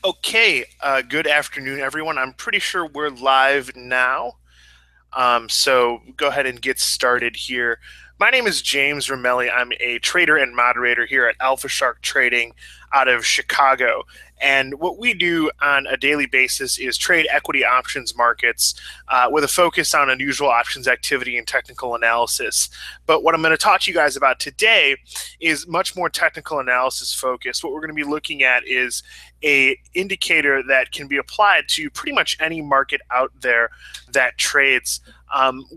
Okay, good afternoon, everyone. I'm pretty sure we're live now. So go ahead and get started here. My name is James Ramelli. I'm a trader and moderator here at Alpha Shark Trading out of Chicago. And what we do on a daily basis is trade equity options markets with a focus on unusual options activity and technical analysis. But what I'm going to talk to you guys about today is much more technical analysis focused. What we're going to be looking at is a indicator that can be applied to pretty much any market out there that trades.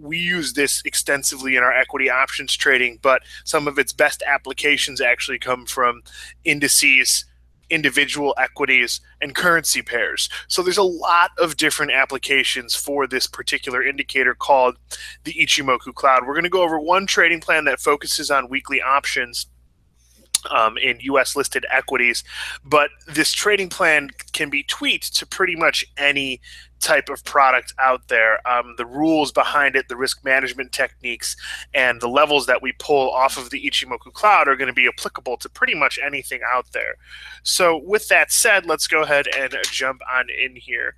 We use this extensively in our equity options trading, but some of its best applications actually come from indices, individual equities, and currency pairs. So there's a lot of different applications for this particular indicator called the Ichimoku Cloud. We're going to go over one trading plan that focuses on weekly options in U.S. listed equities, but this trading plan can be tweaked to pretty much any type of product out there. The rules behind it, the risk management techniques, and the levels that we pull off of the Ichimoku Cloud are going to be applicable to pretty much anything out there. So with that said, let's go ahead and jump on in here.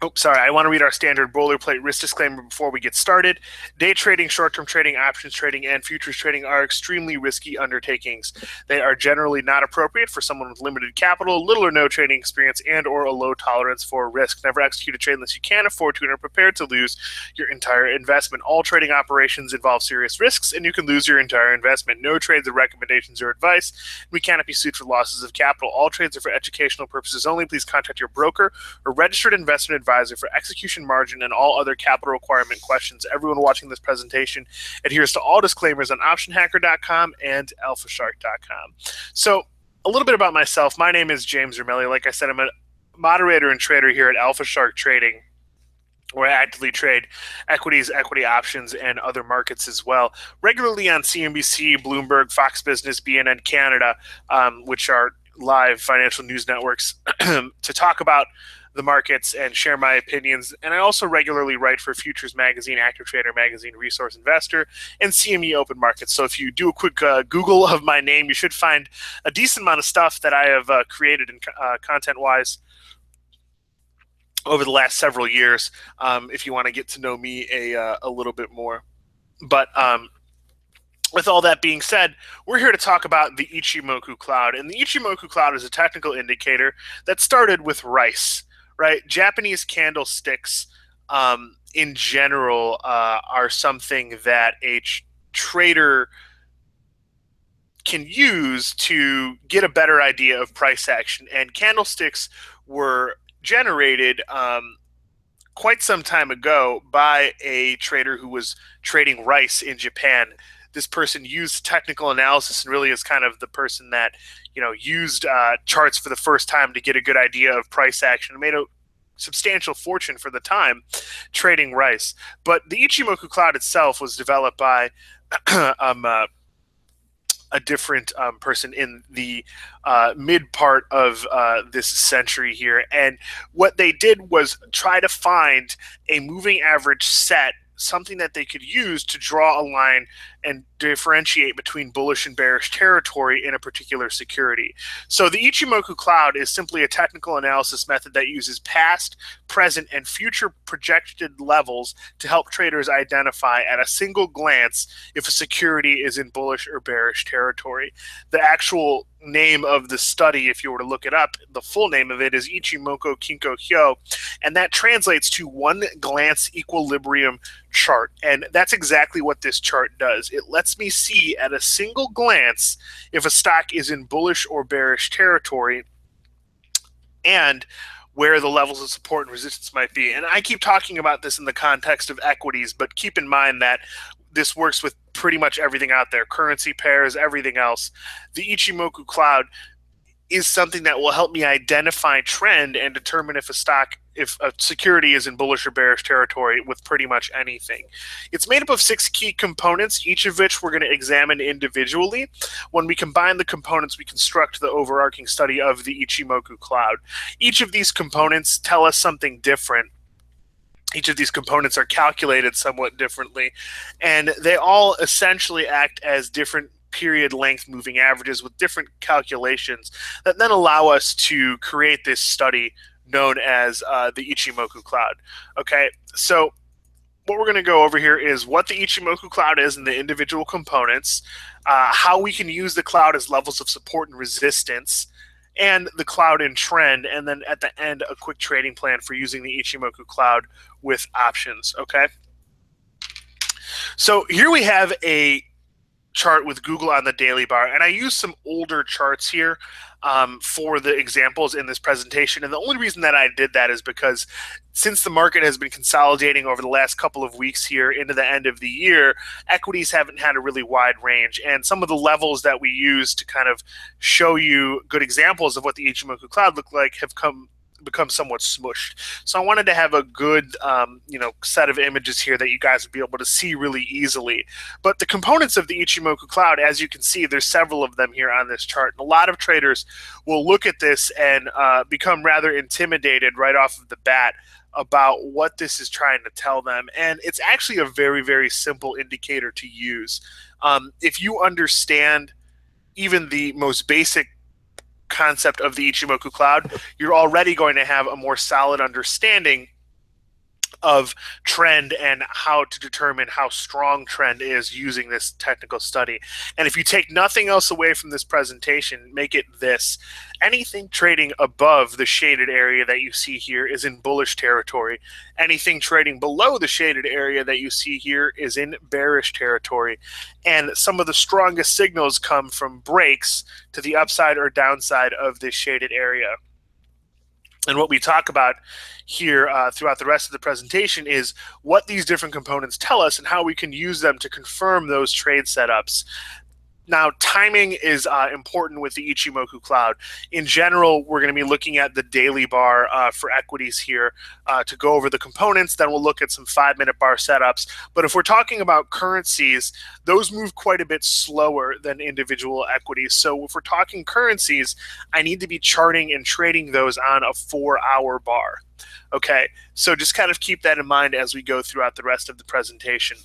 Oh, sorry, I want to read our standard boilerplate risk disclaimer before we get started. Day trading, short-term trading, options trading, and futures trading are extremely risky undertakings. They are generally not appropriate for someone with limited capital, little or no trading experience, and or a low tolerance for risk. Never execute a trade unless you can afford to and are prepared to lose your entire investment. All trading operations involve serious risks, and you can lose your entire investment. No trades are recommendations or advice. We cannot be sued for losses of capital. All trades are for educational purposes only. Please contact your broker or registered investment advisor for execution margin and all other capital requirement questions. Everyone watching this presentation adheres to all disclaimers on optionhacker.com and alphashark.com. So a little bit about myself. My name is James Ramelli. Like I said, I'm a moderator and trader here at Alpha Shark Trading, where I actively trade equities, equity options, and other markets as well, regularly on CNBC, Bloomberg, Fox Business, BNN Canada, which are live financial news networks, to talk about the markets and share my opinions. And I also regularly write for Futures Magazine, Active Trader Magazine, Resource Investor, and CME Open Markets. So if you do a quick Google of my name, you should find a decent amount of stuff that I have created in content-wise over the last several years, if you want to get to know me a little bit more. But with all that being said, we're here to talk about the Ichimoku Cloud. And the Ichimoku Cloud is a technical indicator that started with rice, right? Japanese candlesticks in general are something that a trader can use to get a better idea of price action. And candlesticks were generated quite some time ago by a trader who was trading rice in Japan. This person used technical analysis and really is kind of the person that, used charts for the first time to get a good idea of price action and made a substantial fortune for the time trading rice. But the Ichimoku Cloud itself was developed by a different person in the mid part of this century here. And what they did was try to find a moving average set, something that they could use to draw a line and differentiate between bullish and bearish territory in a particular security. So the Ichimoku Cloud is simply a technical analysis method that uses past, present, and future projected levels to help traders identify at a single glance if a security is in bullish or bearish territory. The actual name of the study, if you were to look it up, the full name of it is Ichimoku Kinko Hyo, and that translates to one glance equilibrium chart. And that's exactly what this chart does. It lets me see at a single glance if a stock is in bullish or bearish territory and where the levels of support and resistance might be. And I keep talking about this in the context of equities, but keep in mind that this works with pretty much everything out there, currency pairs, everything else. The Ichimoku Cloud is something that will help me identify trend and determine if a security is in bullish or bearish territory with pretty much anything. It's made up of 6 key components, each of which we're going to examine individually. When we combine the components, we construct the overarching study of the Ichimoku Cloud. Each of these components tell us something different. Each of these components are calculated somewhat differently, and they all essentially act as different period length moving averages with different calculations that then allow us to create this study known as the Ichimoku Cloud. Okay, so what we're going to go over here is what the Ichimoku Cloud is and the individual components, how we can use the cloud as levels of support and resistance, and the cloud in trend, and then at the end, a quick trading plan for using the Ichimoku Cloud with options, okay? So here we have a chart with Google on the daily bar, and I use some older charts here for the examples in this presentation. And the only reason that I did that is because since the market has been consolidating over the last couple of weeks here into the end of the year, equities haven't had a really wide range. And some of the levels that we use to kind of show you good examples of what the Ichimoku Cloud look like have become somewhat smushed. So I wanted to have a good set of images here that you guys would be able to see really easily. But the components of the Ichimoku Cloud, as you can see, there's several of them here on this chart. And a lot of traders will look at this and become rather intimidated right off of the bat about what this is trying to tell them. And it's actually a very, very simple indicator to use. If you understand even the most basic concept of the Ichimoku Cloud, you're already going to have a more solid understanding of trend and how to determine how strong trend is using this technical study. And if you take nothing else away from this presentation, make it this: anything trading above the shaded area that you see here is in bullish territory. Anything trading below the shaded area that you see here is in bearish territory. And some of the strongest signals come from breaks to the upside or downside of this shaded area. And what we talk about here throughout the rest of the presentation is what these different components tell us and how we can use them to confirm those trade setups. Now, timing is important with the Ichimoku Cloud. In general, we're going to be looking at the daily bar for equities here to go over the components. Then we'll look at some 5-minute bar setups. But if we're talking about currencies, those move quite a bit slower than individual equities. So if we're talking currencies, I need to be charting and trading those on a 4-hour bar. Okay, so just kind of keep that in mind as we go throughout the rest of the presentation.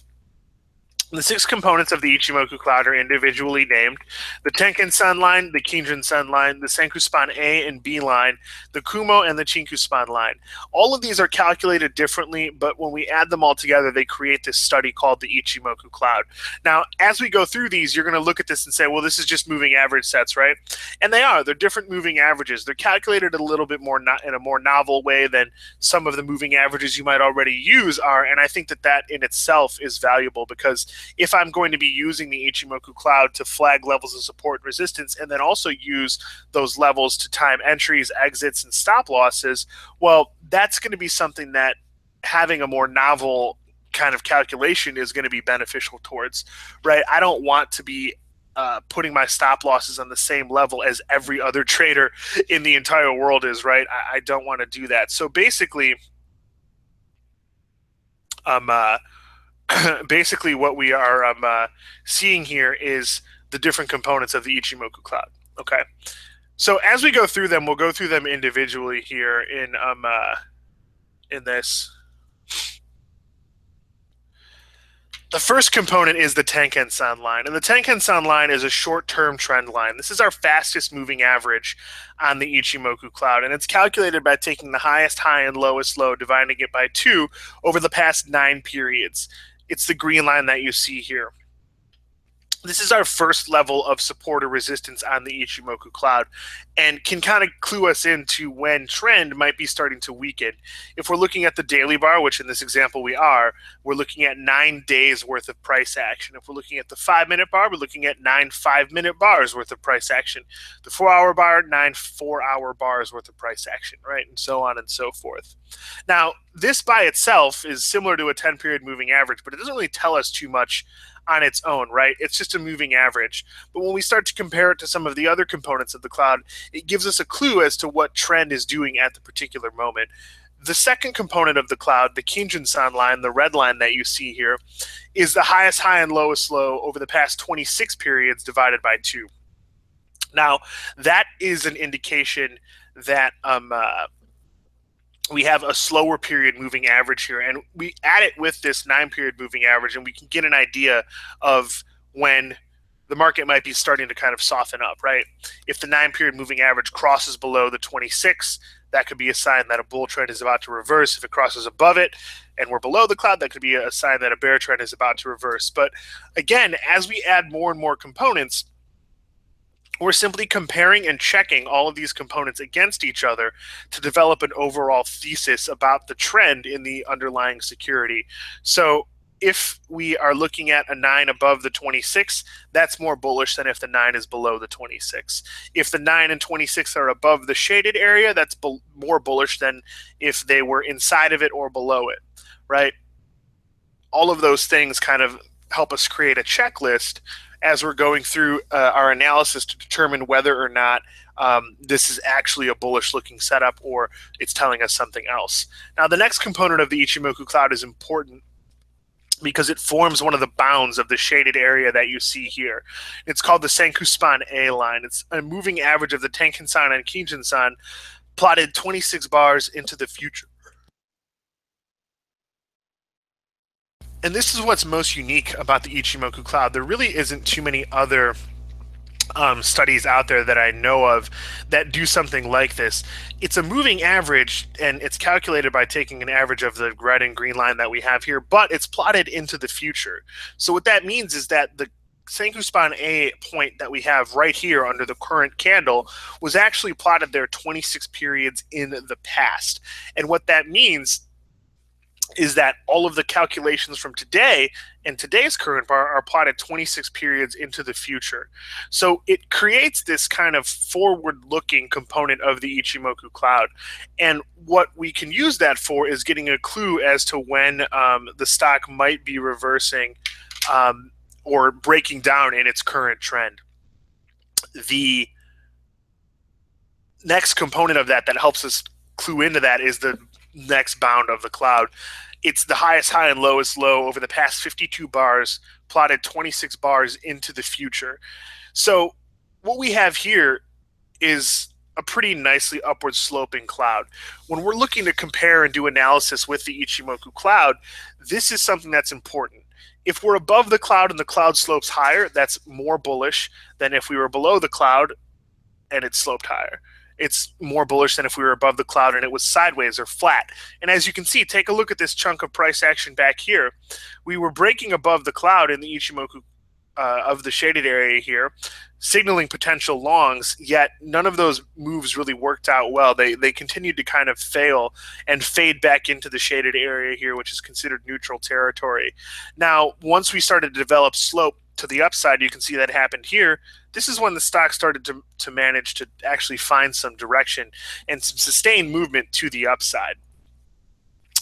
The 6 components of the Ichimoku Cloud are individually named: the Tenkan Sen line, the Kijun Sen line, the Senku Span A and B line, the Kumo, and the Chinku Span line. All of these are calculated differently, but when we add them all together, they create this study called the Ichimoku Cloud. Now, as we go through these, you're going to look at this and say, well, this is just moving average sets, right? And they are. They're different moving averages. They're calculated a little bit more in a more novel way than some of the moving averages you might already use are, and I think that that in itself is valuable, because if I'm going to be using the Ichimoku Cloud to flag levels of support and resistance and then also use those levels to time entries, exits, and stop losses, well, that's going to be something that having a more novel kind of calculation is going to be beneficial towards, right? I don't want to be putting my stop losses on the same level as every other trader in the entire world is, right? I don't want to do that. So basically, basically what we are seeing here is the different components of the Ichimoku Cloud. Okay, so as we go through them, we'll go through them individually here in this. The first component is the Tenkan Sen line, and the Tenkan Sen line is a short-term trend line. This is our fastest moving average on the Ichimoku Cloud, and it's calculated by taking the highest high and lowest low, dividing it by 2 over the past 9 periods. It's the green line that you see here. This is our first level of support or resistance on the Ichimoku Cloud and can kind of clue us into when trend might be starting to weaken. If we're looking at the daily bar, which in this example we're looking at 9 days worth of price action. If we're looking at the 5-minute bar, we're looking at 9 5-minute bars worth of price action. The 4-hour bar, 9 4-hour bars worth of price action, right? And so on and so forth. Now, this by itself is similar to a 10-period moving average, but it doesn't really tell us too much on its own, right? It's just a moving average. But when we start to compare it to some of the other components of the cloud, it gives us a clue as to what trend is doing at the particular moment. The second component of the cloud, the Kijun Sen line, the red line that you see here, is the highest high and lowest low over the past 26 periods divided by 2. Now, that is an indication that we have a slower period moving average here, and we add it with this 9-period moving average, and we can get an idea of when the market might be starting to kind of soften up, right? If the 9-period moving average crosses below the 26, that could be a sign that a bull trend is about to reverse. If it crosses above it and we're below the cloud, that could be a sign that a bear trend is about to reverse. But again, as we add more and more components, we're simply comparing and checking all of these components against each other to develop an overall thesis about the trend in the underlying security. So if we are looking at a 9 above the 26, that's more bullish than if the 9 is below the 26. If the 9 and 26 are above the shaded area, that's more bullish than if they were inside of it or below it, right? All of those things kind of help us create a checklist as we're going through our analysis to determine whether or not this is actually a bullish looking setup or it's telling us something else. Now, the next component of the Ichimoku Cloud is important because it forms one of the bounds of the shaded area that you see here. It's called the Senkuspan A line. It's a moving average of the Tenkan-san and Kijun-san plotted 26 bars into the future. And this is what's most unique about the Ichimoku Cloud. There really isn't too many other studies out there that I know of that do something like this. It's a moving average, and it's calculated by taking an average of the red and green line that we have here, but it's plotted into the future. So what that means is that the Senkuspan A point that we have right here under the current candle was actually plotted there 26 periods in the past. And what that means is that all of the calculations from today and today's current bar are plotted 26 periods into the future. So it creates this kind of forward-looking component of the Ichimoku Cloud. And what we can use that for is getting a clue as to when the stock might be reversing or breaking down in its current trend. The next component of that helps us clue into that is the next bound of the cloud. It's the highest high and lowest low over the past 52 bars, plotted 26 bars into the future. So what we have here is a pretty nicely upward sloping cloud. When we're looking to compare and do analysis with the Ichimoku Cloud, this is something that's important. If we're above the cloud and the cloud slopes higher, that's more bullish than if we were below the cloud and it sloped higher. It's more bullish than if we were above the cloud and it was sideways or flat. And as you can see, take a look at this chunk of price action back here. We were breaking above the cloud in the Ichimoku of the shaded area here, signaling potential longs, yet none of those moves really worked out well. They continued to kind of fail and fade back into the shaded area here, which is considered neutral territory. Now, once we started to develop slope to the upside, you can see that happened here. This is when the stock started to manage to actually find some direction and some sustained movement to the upside.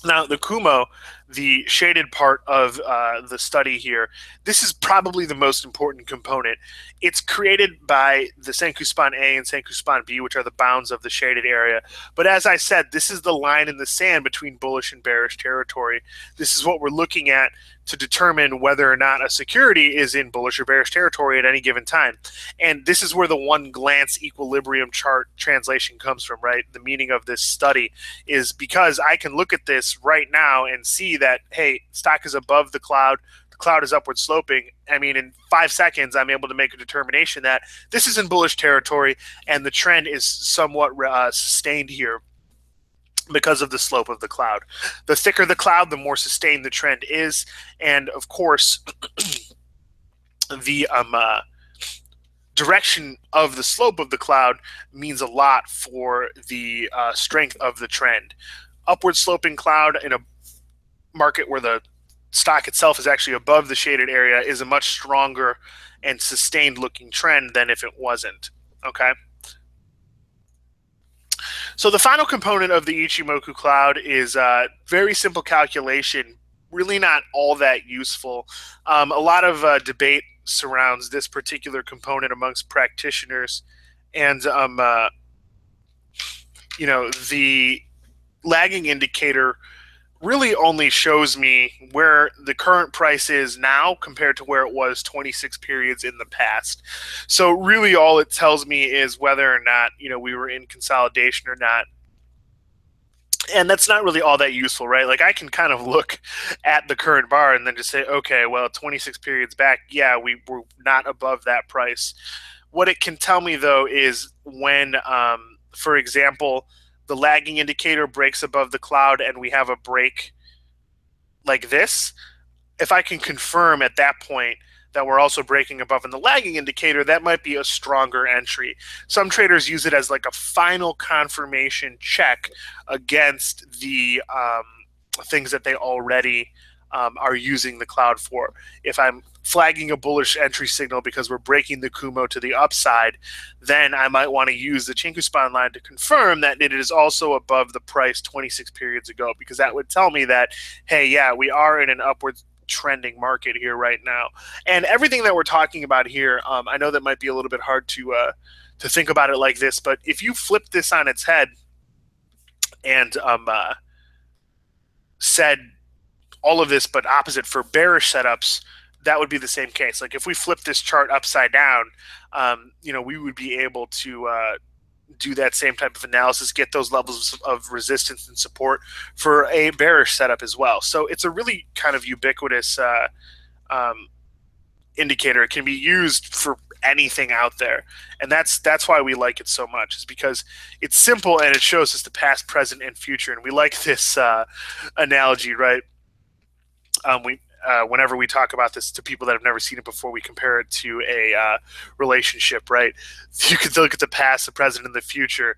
Now, the kumo, the shaded part of the study here, this is probably the most important component. It's created by the Senkuspan A and Senkuspan B, which are the bounds of the shaded area. But as I said, this is the line in the sand between bullish and bearish territory. This is what we're looking at to determine whether or not a security is in bullish or bearish territory at any given time. And this is where the one glance equilibrium chart translation comes from, right? The meaning of this study is because I can look at this right now and see that, hey, stock is above the cloud is upward sloping. I mean, in 5 seconds, I'm able to make a determination that this is in bullish territory and the trend is somewhat sustained here because of the slope of the cloud. The thicker the cloud, the more sustained the trend is. And of course, the direction of the slope of the cloud means a lot for the strength of the trend. Upward sloping cloud in a market where the stock itself is actually above the shaded area is a much stronger and sustained looking trend than if it wasn't. Okay. So the final component of the Ichimoku Cloud is a very simple calculation, really not all that useful. A lot of debate surrounds this particular component amongst practitioners, and you know, the lagging indicator really only shows me where the current price is now compared to where it was 26 periods in the past. So really all it tells me is whether or not, you know, we were in consolidation or not. And that's not really all that useful, right? Like I can kind of look at the current bar and then just say, okay, well, 26 periods back, yeah, we were not above that price. What it can tell me though is when, for example, the lagging indicator breaks above the cloud and we have a break like this, if I can confirm at that point that we're also breaking above in the lagging indicator, that might be a stronger entry. Some traders use it as like a final confirmation check against the things that they already are using the cloud for. If I'm flagging a bullish entry signal because we're breaking the kumo to the upside, then I might want to use the Chinku span line to confirm that it is also above the price 26 periods ago, because that would tell me that, hey, yeah, we are in an upward trending market here right now. And everything that we're talking about here, I know that might be a little bit hard to think about it like this, but if you flip this on its head and said all of this but opposite for bearish setups, that would be the same case. Like if we flip this chart upside down, we would be able to do that same type of analysis, get those levels of resistance and support for a bearish setup as well. So it's a really kind of ubiquitous indicator. It can be used for anything out there, and that's why we like it so much, is because it's simple and it shows us the past, present, and future. And we like this analogy, right? Whenever we talk about this to people that have never seen it before, we compare it to a relationship, right? You can look at the past, the present, and the future,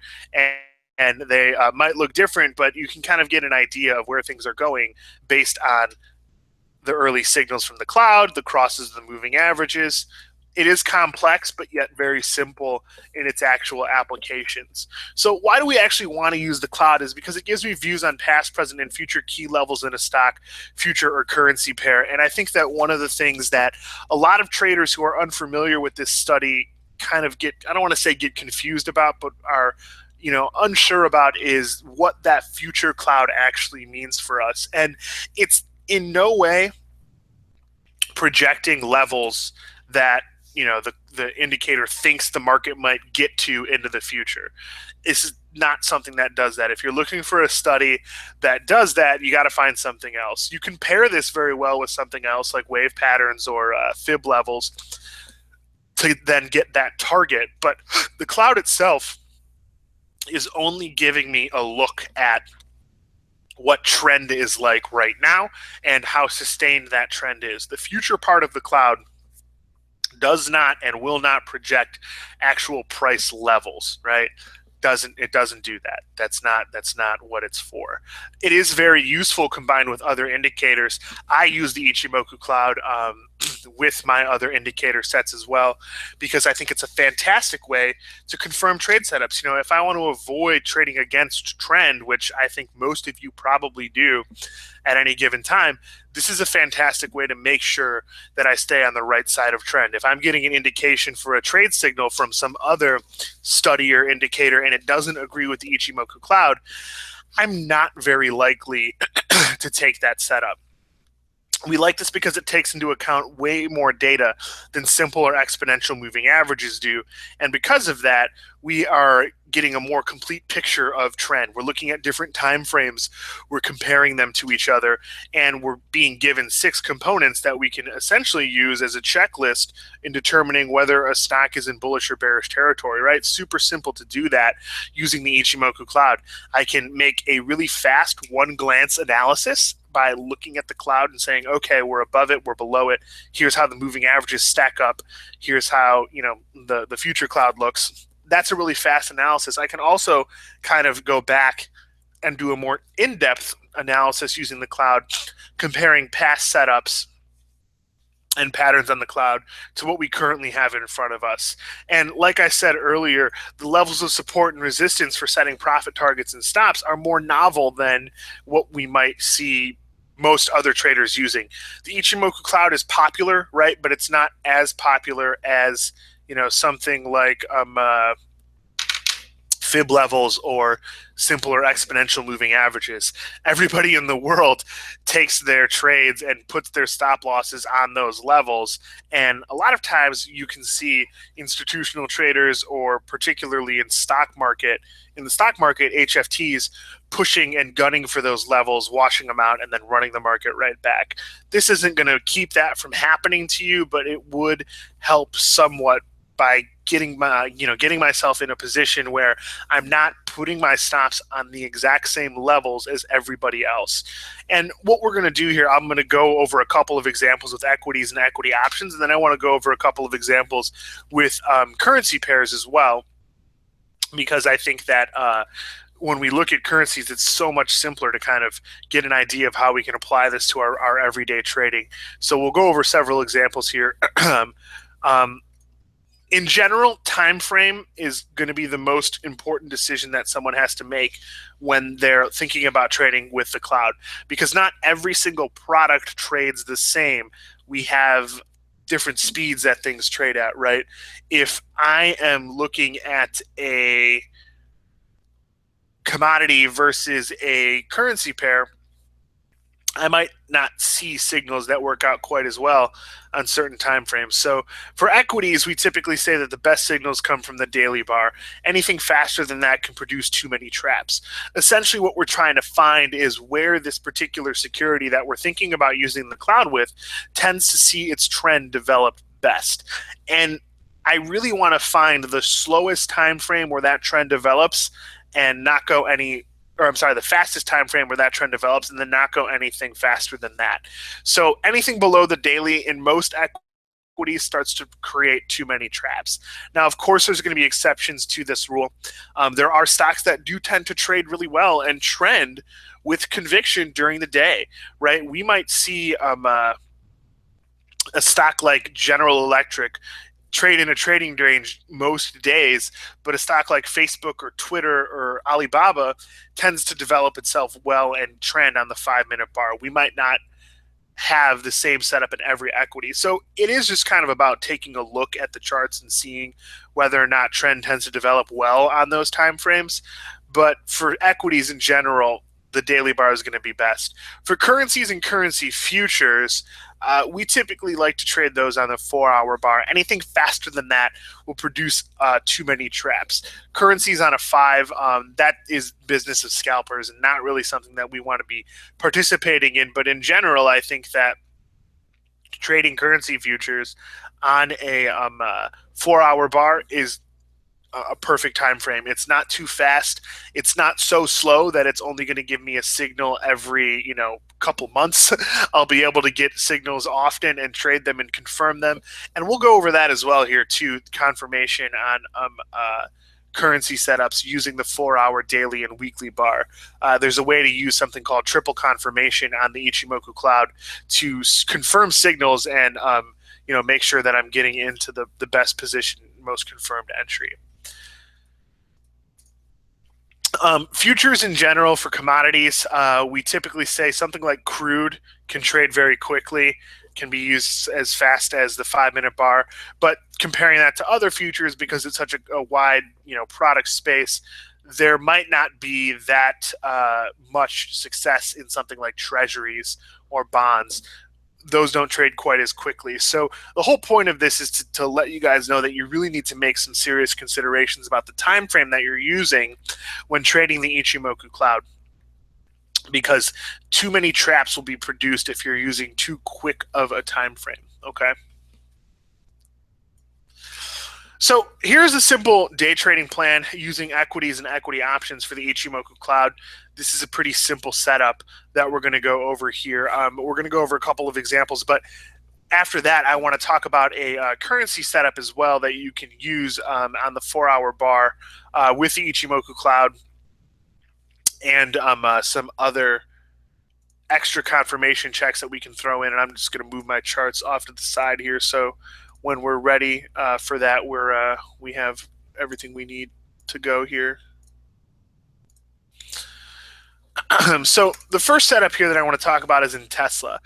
and they might look different, but you can kind of get an idea of where things are going based on the early signals from the cloud, the crosses of the moving averages. It is complex, but yet very simple in its actual applications. So why do we actually want to use the cloud is because it gives me views on past, present, and future key levels in a stock, future, or currency pair. And I think that one of the things that a lot of traders who are unfamiliar with this study kind of get, I don't want to say get confused about, but are unsure about, is what that future cloud actually means for us. And it's in no way projecting levels that the indicator thinks the market might get to into the future. It's not something that does that. If you're looking for a study that does that, you got to find something else. You can pair this very well with something else like wave patterns or fib levels to then get that target. But the cloud itself is only giving me a look at what trend is like right now and how sustained that trend is. The future part of the cloud does not and will not project actual price levels, right? It doesn't do that. That's not what it's for. It is very useful combined with other indicators. I use the Ichimoku Cloud with my other indicator sets as well, because I think it's a fantastic way to confirm trade setups. If I want to avoid trading against trend, which I think most of you probably do at any given time, this is a fantastic way to make sure that I stay on the right side of trend. If I'm getting an indication for a trade signal from some other study or indicator and it doesn't agree with the Ichimoku Cloud, I'm not very likely to take that setup. We like this because it takes into account way more data than simple or exponential moving averages do. And because of that, we are getting a more complete picture of trend. We're looking at different time frames. We're comparing them to each other. And we're being given 6 components that we can essentially use as a checklist in determining whether a stock is in bullish or bearish territory, right? Super simple to do that using the Ichimoku Cloud. I can make a really fast one-glance analysis by looking at the cloud and saying, okay, we're above it, we're below it. Here's how the moving averages stack up. Here's how the future cloud looks. That's a really fast analysis. I can also kind of go back and do a more in-depth analysis using the cloud, comparing past setups and patterns on the cloud to what we currently have in front of us. And like I said earlier, the levels of support and resistance for setting profit targets and stops are more novel than what we might see most other traders using. The Ichimoku Cloud is popular, right? But it's not as popular as something like fib levels or simple or exponential moving averages. Everybody in the world takes their trades and puts their stop losses on those levels. And a lot of times you can see institutional traders, or particularly in the stock market, HFTs, pushing and gunning for those levels, washing them out, and then running the market right back. This isn't going to keep that from happening to you, but it would help somewhat by getting myself in a position where I'm not putting my stops on the exact same levels as everybody else. And what we're going to do here, I'm going to go over a couple of examples with equities and equity options, and then I want to go over a couple of examples with currency pairs as well, because I think that when we look at currencies, it's so much simpler to kind of get an idea of how we can apply this to our everyday trading. So we'll go over several examples here. In general, time frame is going to be the most important decision that someone has to make when they're thinking about trading with the cloud, because not every single product trades the same. We have different speeds that things trade at, right? If I am looking at a commodity versus a currency pair, I might not see signals that work out quite as well on certain time frames. So for equities, we typically say that the best signals come from the daily bar. Anything faster than that can produce too many traps. Essentially, what we're trying to find is where this particular security that we're thinking about using the cloud with tends to see its trend develop best. And I really want to find the slowest time frame where that trend develops and not go any the fastest time frame where that trend develops, and then not go anything faster than that. So anything below the daily in most equities starts to create too many traps. Now, of course, there's going to be exceptions to this rule. There are stocks that do tend to trade really well and trend with conviction during the day, right? We might see a stock like General Electric trade in a trading range most days, but a stock like Facebook or Twitter or Alibaba tends to develop itself well and trend on the 5-minute bar. We might not have the same setup in every equity. So it is just kind of about taking a look at the charts and seeing whether or not trend tends to develop well on those time frames. But for equities in general, the daily bar is going to be best. For currencies and currency futures, we typically like to trade those on the 4-hour bar. Anything faster than that will produce too many traps. Currencies on a 5, that is business of scalpers and not really something that we want to be participating in. But in general, I think that trading currency futures on a 4-hour bar is a perfect time frame. It's not too fast. It's not so slow that it's only going to give me a signal every, couple months. I'll be able to get signals often and trade them and confirm them. And we'll go over that as well here too, confirmation on currency setups using the 4-hour daily and weekly bar. There's a way to use something called triple confirmation on the Ichimoku Cloud to confirm signals and make sure that I'm getting into the best position, most confirmed entry. Futures in general for commodities, we typically say something like crude can trade very quickly, can be used as fast as the 5-minute bar. But comparing that to other futures, because it's such a wide product space, there might not be that much success in something like treasuries or bonds. Those don't trade quite as quickly. So the whole point of this is to let you guys know that you really need to make some serious considerations about the time frame that you're using when trading the Ichimoku Cloud, because too many traps will be produced if you're using too quick of a time frame. Okay. So here's a simple day trading plan using equities and equity options for the Ichimoku Cloud. This is a pretty simple setup that we're going to go over here. We're going to go over a couple of examples, but after that, I want to talk about a currency setup as well that you can use on the 4-hour bar with the Ichimoku Cloud, and some other extra confirmation checks that we can throw in. And I'm just going to move my charts off to the side here, so when we're ready for that, we have everything we need to go here. So the first setup here that I want to talk about is in Tesla.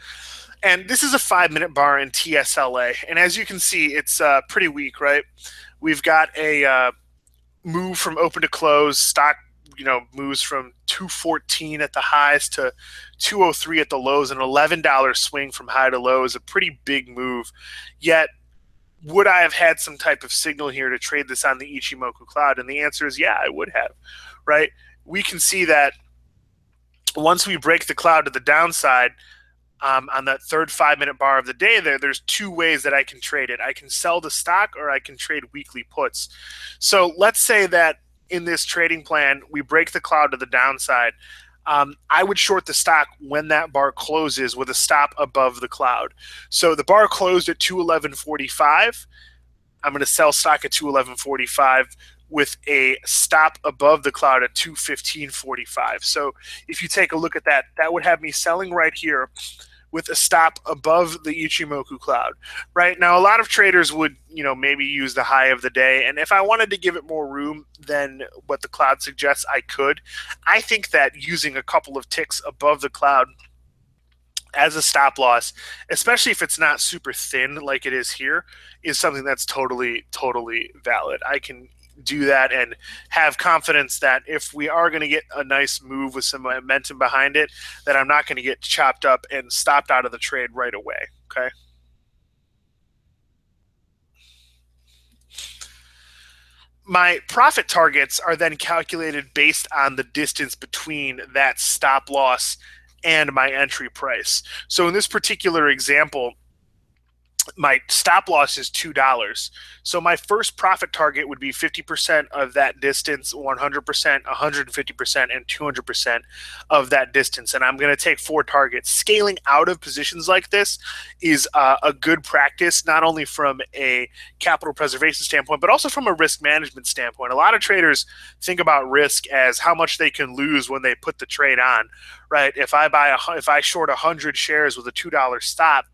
And this is a 5-minute bar in TSLA. And as you can see, it's pretty weak, right? We've got a move from open to close. Stock, moves from 214 at the highs to 203 at the lows. An $11 swing from high to low is a pretty big move. Yet, would I have had some type of signal here to trade this on the Ichimoku Cloud? And the answer is yeah, I would have, right? We can see that once we break the cloud to the downside, on that third 5-minute bar of the day there's two ways that I can trade it. I can sell the stock or I can trade weekly puts. So let's say that in this trading plan, we break the cloud to the downside. I would short the stock when that bar closes with a stop above the cloud. So the bar closed at 211.45. I'm going to sell stock at 211.45 with a stop above the cloud at 215.45. So if you take a look at that, that would have me selling right here with a stop above the Ichimoku Cloud. Right now, a lot of traders would, maybe use the high of the day, and if I wanted to give it more room than what the cloud suggests, I could. I think that using a couple of ticks above the cloud as a stop loss, especially if it's not super thin like it is here, is something that's totally valid. I can do that and have confidence that if we are going to get a nice move with some momentum behind it, that I'm not going to get chopped up and stopped out of the trade right away. Okay. My profit targets are then calculated based on the distance between that stop loss and my entry price. So in this particular example, my stop loss is $2. So my first profit target would be 50% of that distance, 100%, 150%, and 200% of that distance. And I'm going to take 4 targets. Scaling out of positions like this is a good practice, not only from a capital preservation standpoint, but also from a risk management standpoint. A lot of traders think about risk as how much they can lose when they put the trade on, right? If I short 100 shares with a $2 stop,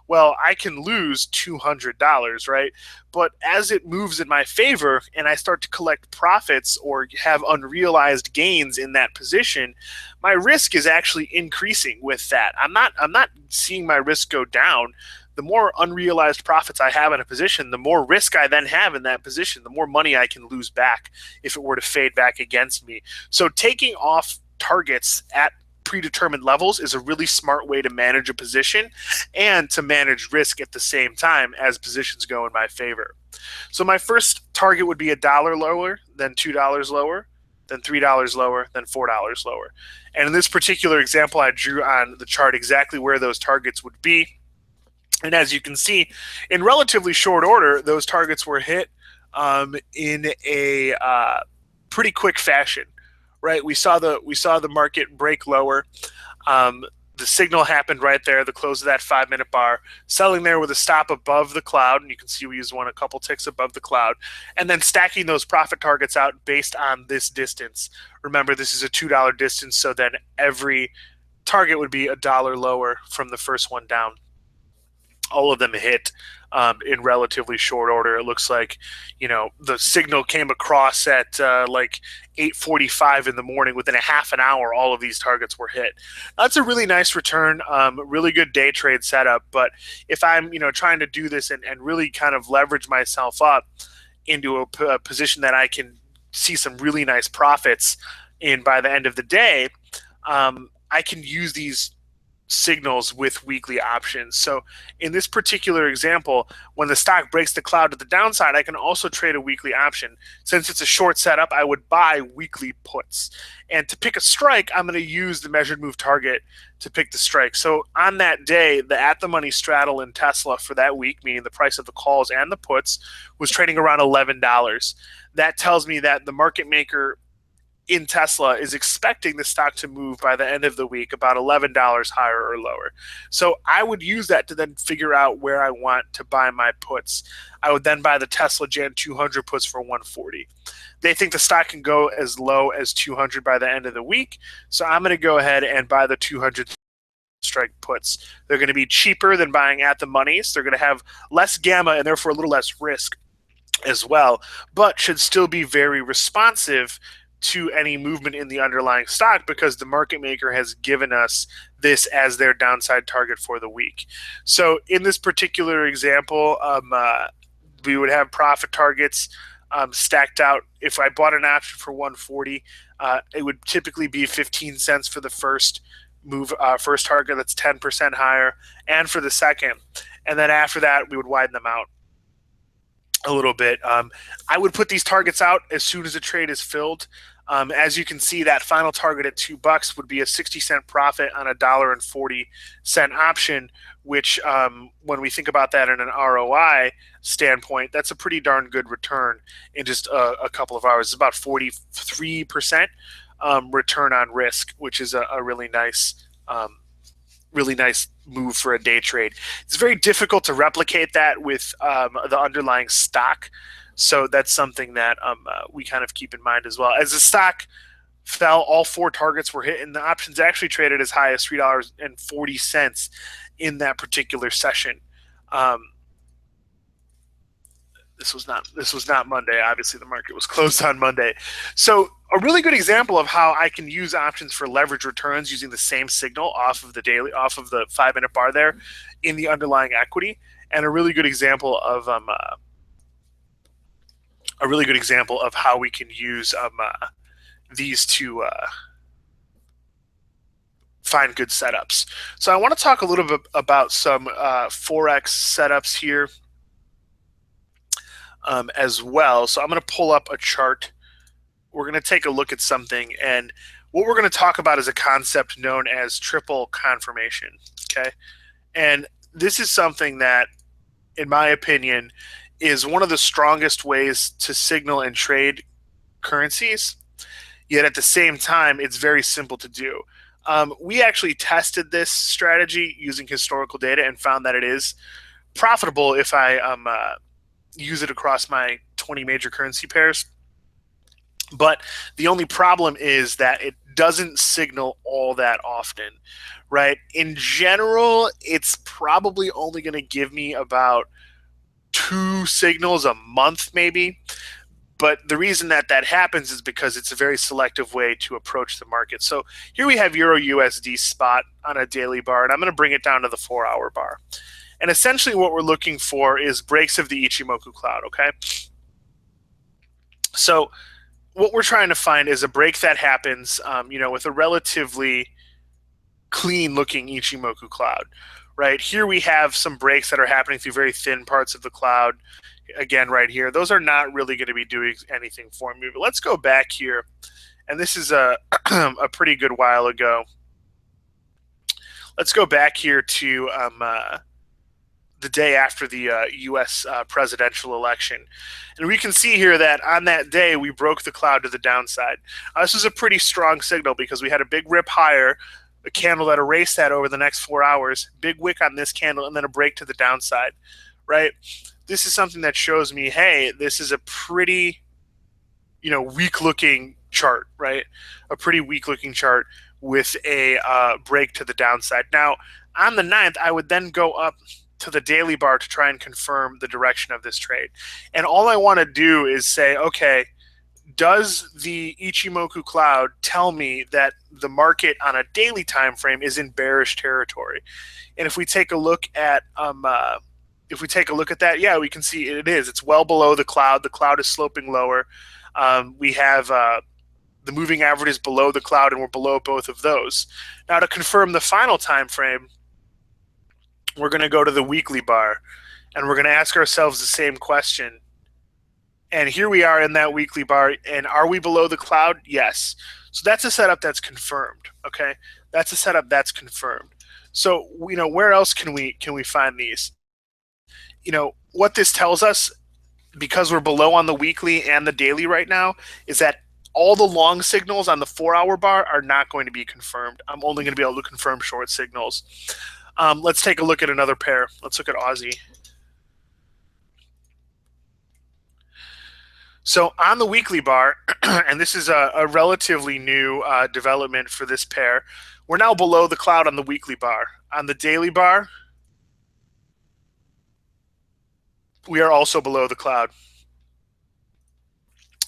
well, I can lose $200, right? But as it moves in my favor and I start to collect profits or have unrealized gains in that position, my risk is actually increasing with that. I'm not seeing my risk go down. The more unrealized profits I have in a position, the more risk I then have in that position, the more money I can lose back if it were to fade back against me. So taking off targets at predetermined levels is a really smart way to manage a position and to manage risk at the same time as positions go in my favor. So my first target would be $1 lower, then $2 lower, then $3 lower, then $4 lower. And in this particular example, I drew on the chart exactly where those targets would be. And as you can see, in relatively short order, those targets were hit in a pretty quick fashion. Right, we saw the market break lower. The signal happened right there, the close of that 5-minute bar, selling there with a stop above the cloud, and you can see we used one a couple ticks above the cloud, and then stacking those profit targets out based on this distance. Remember, this is a $2 distance, so then every target would be $1 lower from the first one down. All of them hit in relatively short order. It looks like, the signal came across at like 8:45 in the morning. Within a half an hour, all of these targets were hit. That's a really nice return, really good day trade setup. But if I'm, trying to do this and really kind of leverage myself up into a position that I can see some really nice profits in by the end of the day, I can use these signals with weekly options. So in this particular example, when the stock breaks the cloud to the downside, I can also trade a weekly option. Since it's a short setup, I would buy weekly puts. And to pick a strike, I'm going to use the measured move target to pick the strike. So on that day, the at-the-money straddle in Tesla for that week, meaning the price of the calls and the puts, was trading around $11. That tells me that the market maker in Tesla is expecting the stock to move by the end of the week about $11 higher or lower. So I would use that to then figure out where I want to buy my puts. I would then buy the Tesla Gen 200 puts for 140. They think the stock can go as low as 200 by the end of the week. So I'm going to go ahead and buy the 200 strike puts. They're going to be cheaper than buying at the moneys. They're going to have less gamma and therefore a little less risk as well, but should still be very responsive to any movement in the underlying stock because the market maker has given us this as their downside target for the week. So in this particular example, we would have profit targets stacked out. If I bought an option for 140, it would typically be 15 cents for the first move, first target that's 10% higher, and for the second. And then after that, we would widen them out a little bit. I would put these targets out as soon as the trade is filled. As you can see, that final target at $2 would be a 60-cent profit on $1.40 option, which when we think about that in an ROI standpoint, that's a pretty darn good return in just a couple of hours. It's about 43% return on risk, which is a really nice move for a day trade. It's very difficult to replicate that with the underlying stock. So that's something that we kind of keep in mind as well. As the stock fell, all 4 targets were hit, and the options actually traded as high as $3.40 in that particular session. This was not Monday. Obviously, the market was closed on Monday. So a really good example of how I can use options for leverage returns using the same signal off of the 5-minute bar there in the underlying equity, and a really good example of how we can use these to find good setups. So I want to talk a little bit about some Forex setups here as well. So I'm going to pull up a chart. We're going to take a look at something, and what we're going to talk about is a concept known as triple confirmation. Okay, and this is something that, in my opinion, is one of the strongest ways to signal and trade currencies, yet at the same time, it's very simple to do. We actually tested this strategy using historical data and found that it is profitable if I use it across my 20 major currency pairs. But the only problem is that it doesn't signal all that often, right? In general, it's probably only going to give me about 2 signals a month, maybe. But the reason that happens is because it's a very selective way to approach the market. So here we have Euro USD spot on a daily bar, and I'm going to bring it down to the 4-hour bar. And essentially what we're looking for is breaks of the Ichimoku Cloud, okay? So what we're trying to find is a break that happens, with a relatively clean-looking Ichimoku Cloud, right? Here we have some breaks that are happening through very thin parts of the cloud. Again, right here, those are not really going to be doing anything for me. But let's go back here, and this is a pretty good while ago. Let's go back here to the day after the U.S. Presidential election. And we can see here that on that day, we broke the cloud to the downside. This was a pretty strong signal because we had a big rip higher, a candle that erased that over the next 4 hours, big wick on this candle, and then a break to the downside, right? This is something that shows me, hey, this is a pretty, weak-looking chart, right? A pretty weak-looking chart with a break to the downside. Now, on the 9th, I would then go up to the daily bar to try and confirm the direction of this trade. And all I want to do is say, okay, does the Ichimoku Cloud tell me that the market on a daily time frame is in bearish territory? And if we take a look at that, yeah, we can see it is. It's well below the cloud. The cloud is sloping lower. We have the moving average is below the cloud, and we're below both of those. Now, to confirm the final time frame, we're going to go to the weekly bar, and we're going to ask ourselves the same question. And here we are in that weekly bar, and are we below the cloud? Yes. So that's a setup that's confirmed. Okay, that's a setup that's confirmed. So where else can we find these? What this tells us, because we're below on the weekly and the daily right now, is that all the long signals on the 4-hour bar are not going to be confirmed. I'm only going to be able to confirm short signals. Let's take a look at another pair. Let's look at Aussie. So on the weekly bar, and this is a relatively new development for this pair, we're now below the cloud on the weekly bar. On the daily bar, we are also below the cloud.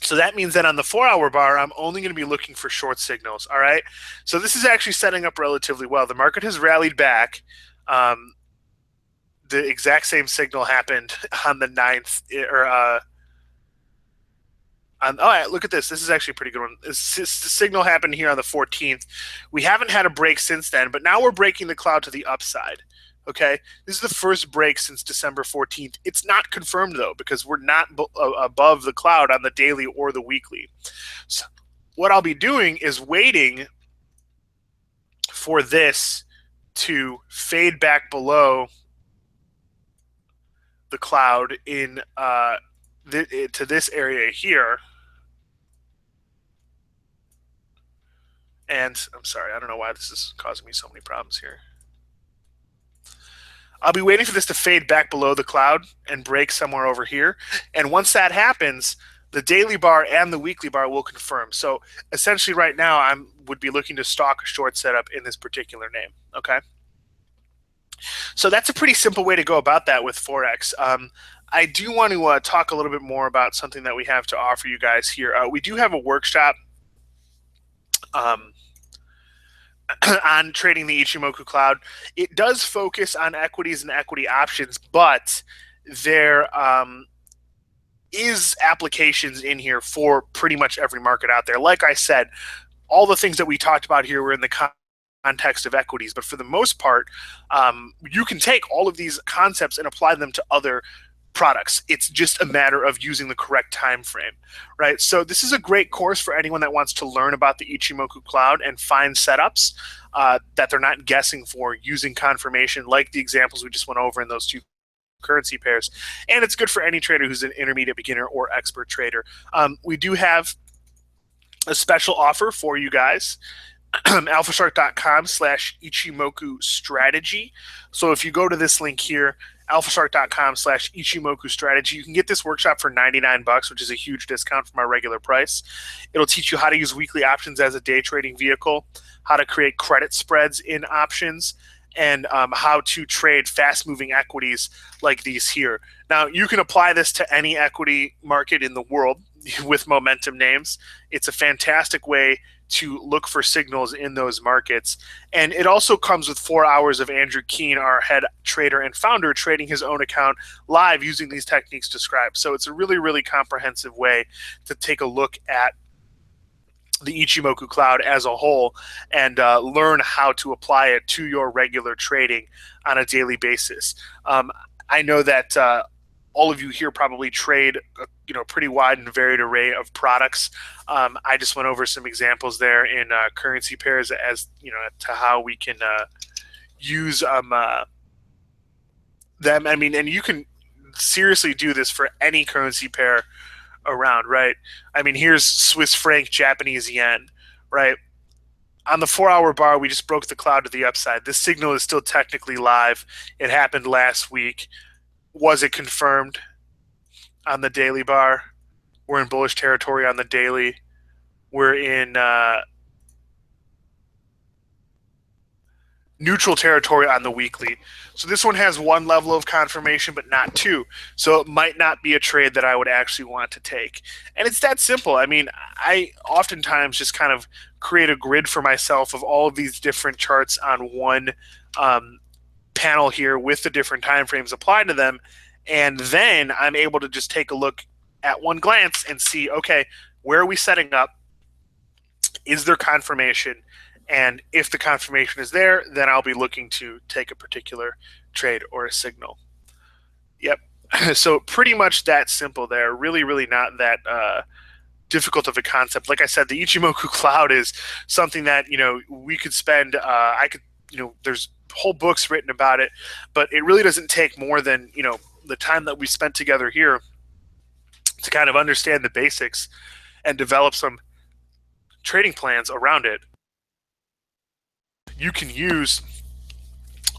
So that means that on the 4-hour bar, I'm only going to be looking for short signals, all right? So this is actually setting up relatively well. The market has rallied back. The exact same signal happened on the 9th, look at this. This is actually a pretty good one. The signal happened here on the 14th. We haven't had a break since then, but now we're breaking the cloud to the upside. Okay, this is the first break since December 14th. It's not confirmed, though, because we're not above the cloud on the daily or the weekly. what I'll be doing is waiting for this to fade back below the cloud in to this area here. And I'm sorry, I don't know why this is causing me so many problems here. I'll be waiting for this to fade back below the cloud and break somewhere over here. And once that happens, the daily bar and the weekly bar will confirm. So essentially right now I would be looking to stock a short setup in this particular name, okay? So that's a pretty simple way to go about that with Forex. I do want to talk a little bit more about something that we have to offer you guys here. We do have a workshop on trading the Ichimoku Cloud. It does focus on equities and equity options, but there is applications in here for pretty much every market out there. Like I said, all the things that we talked about here were in the context of equities, but for the most part, you can take all of these concepts and apply them to other products. It's just a matter of using the correct time frame, right? So this is a great course for anyone that wants to learn about the Ichimoku Cloud and find setups that they're not guessing for using confirmation, like the examples we just went over in those two currency pairs. And it's good for any trader who's an intermediate, beginner, or expert trader. We do have a special offer for you guys. alphashark.com/Ichimoku strategy. So if you go to this link here, alphashark.com/Ichimoku strategy, you can get this workshop for $99, which is a huge discount from our regular price. It'll teach you how to use weekly options as a day trading vehicle, how to create credit spreads in options, and how to trade fast-moving equities like these here. Now, you can apply this to any equity market in the world with momentum names. It's a fantastic way to look for signals in those markets. And it also comes with 4 hours of Andrew Keene, our head trader and founder, trading his own account live using these techniques described. So it's a really, really comprehensive way to take a look at the Ichimoku Cloud as a whole and learn how to apply it to your regular trading on a daily basis. I know that all of you here probably trade pretty wide and varied array of products. I just went over some examples there in currency pairs as to how we can use them. I mean, and you can seriously do this for any currency pair around, right? I mean, here's Swiss franc, Japanese yen, right? On the 4 hour bar, we just broke the cloud to the upside. This signal is still technically live. It happened last week. Was it confirmed on the daily bar? We're in bullish territory on the daily. We're in neutral territory on the weekly. So this one has one level of confirmation, but not two. So it might not be a trade that I would actually want to take. And it's that simple. I mean, I oftentimes just kind of create a grid for myself of all of these different charts on one panel here with the different time frames applied to them. And then I'm able to just take a look at one glance and see, okay, where are we setting up? Is there confirmation? And if the confirmation is there, then I'll be looking to take a particular trade or a signal. Yep. So pretty much that simple there. Really, really not that difficult of a concept. Like I said, the Ichimoku Cloud is something that, we could spend, there's whole books written about it, but it really doesn't take more than, the time that we spent together here to kind of understand the basics and develop some trading plans around it. You can use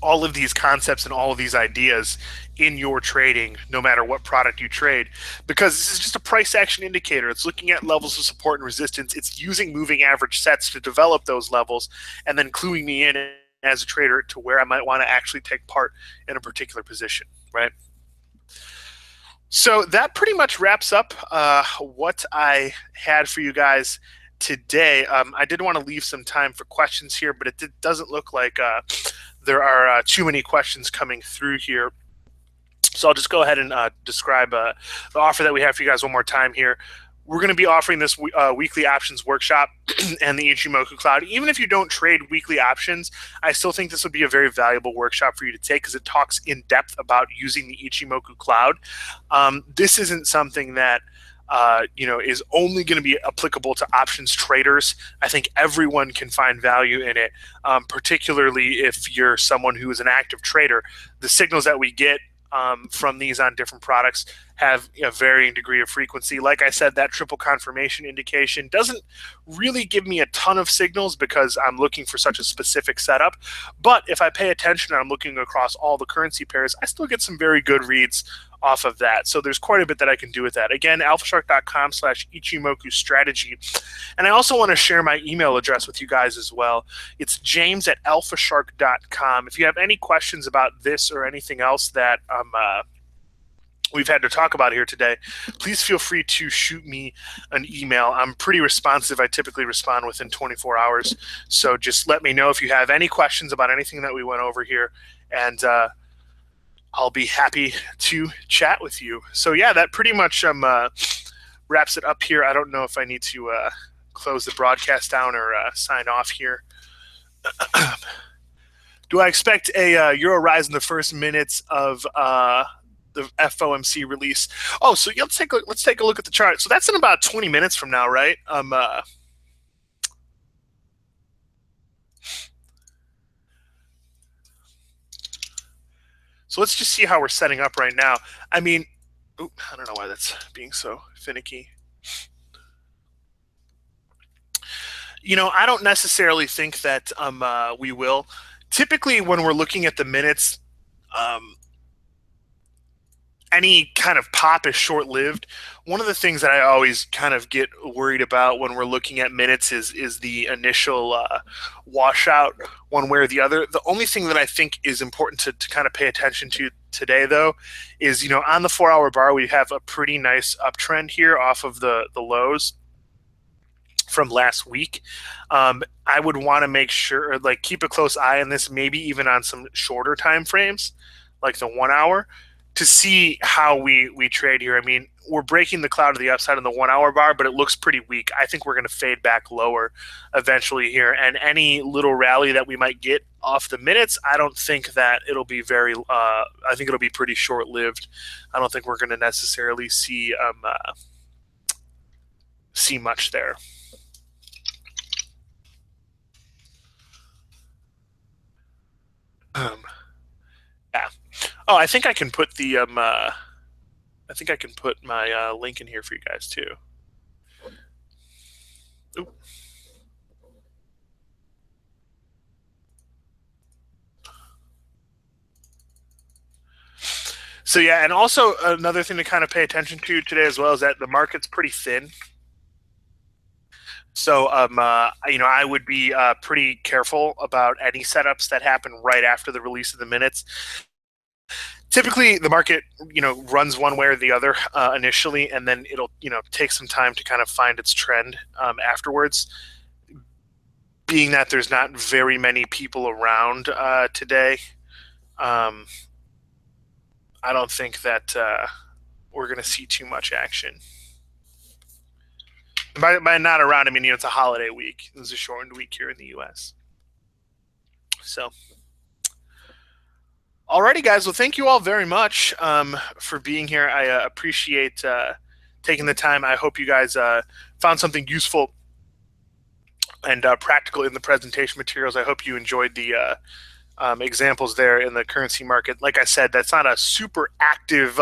all of these concepts and all of these ideas in your trading, no matter what product you trade, because this is just a price action indicator. It's looking at levels of support and resistance. It's using moving average sets to develop those levels and then cluing me in as a trader to where I might want to actually take part in a particular position, right? So that pretty much wraps up what I had for you guys today. I did want to leave some time for questions here, but it doesn't look like there are too many questions coming through here. So I'll just go ahead and describe the offer that we have for you guys one more time here. We're going to be offering this weekly options workshop and the Ichimoku Cloud. Even if you don't trade weekly options, I still think this would be a very valuable workshop for you to take because it talks in depth about using the Ichimoku Cloud. This isn't something that is only going to be applicable to options traders. I think everyone can find value in it, particularly if you're someone who is an active trader. The signals that we get from these on different products have a varying degree of frequency. Like I said, that triple confirmation indication doesn't really give me a ton of signals because I'm looking for such a specific setup. But if I pay attention and I'm looking across all the currency pairs, I still get some very good reads off of that. So there's quite a bit that I can do with that. Again, alphashark.com/Ichimoku strategy. And I also want to share my email address with you guys as well. It's james@alphashark.com. If you have any questions about this or anything else that we've had to talk about here today, please feel free to shoot me an email. I'm pretty responsive. I typically respond within 24 hours. So just let me know if you have any questions about anything that we went over here, and I'll be happy to chat with you. So yeah, that pretty much wraps it up here. I don't know if I need to close the broadcast down or sign off here. Do I expect a euro rise in the first minutes of the FOMC release? Oh, so let's take a look at the chart. So that's in about 20 minutes from now, right? So let's just see how we're setting up right now. I mean, I don't know why that's being so finicky. I don't necessarily think that we will. Typically, when we're looking at the minutes, any kind of pop is short-lived. One of the things that I always kind of get worried about when we're looking at minutes is the initial washout one way or the other. The only thing that I think is important to kind of pay attention to today, though, is, on the 4-hour bar, we have a pretty nice uptrend here off of the lows from last week. I would want to make sure, keep a close eye on this, maybe even on some shorter time frames, like the 1 hour, to see how we trade here. I mean, we're breaking the cloud to the upside on the 1 hour bar, but it looks pretty weak. I think we're going to fade back lower eventually here. And any little rally that we might get off the minutes, I don't think that it'll be very, I think it'll be pretty short lived. I don't think we're going to necessarily see much there. Yeah. Oh, I think I can put the I think I can put my link in here for you guys too. Oop. So yeah, and also another thing to kind of pay attention to today as well is that the market's pretty thin. So, I would be pretty careful about any setups that happen right after the release of the minutes. Typically, the market, runs one way or the other initially, and then it'll, take some time to kind of find its trend afterwards. Being that there's not very many people around today, I don't think that we're going to see too much action. By not around, I mean, it's a holiday week. It was a shortened week here in the U.S. So, alrighty, guys. Well, thank you all very much for being here. I appreciate taking the time. I hope you guys found something useful and practical in the presentation materials. I hope you enjoyed the examples there in the currency market. Like I said, that's not a super active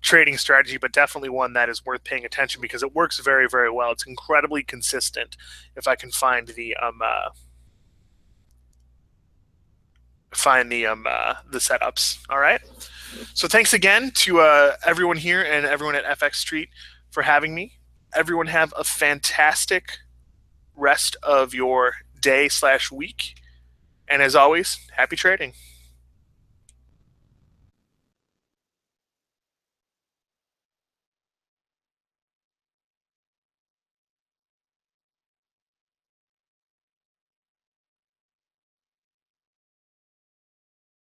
trading strategy, but definitely one that is worth paying attention because it works very, very well. It's incredibly consistent. If I can find the setups. All right. So thanks again to everyone here and everyone at FX Street for having me. Everyone have a fantastic rest of your day/week. And as always, happy trading.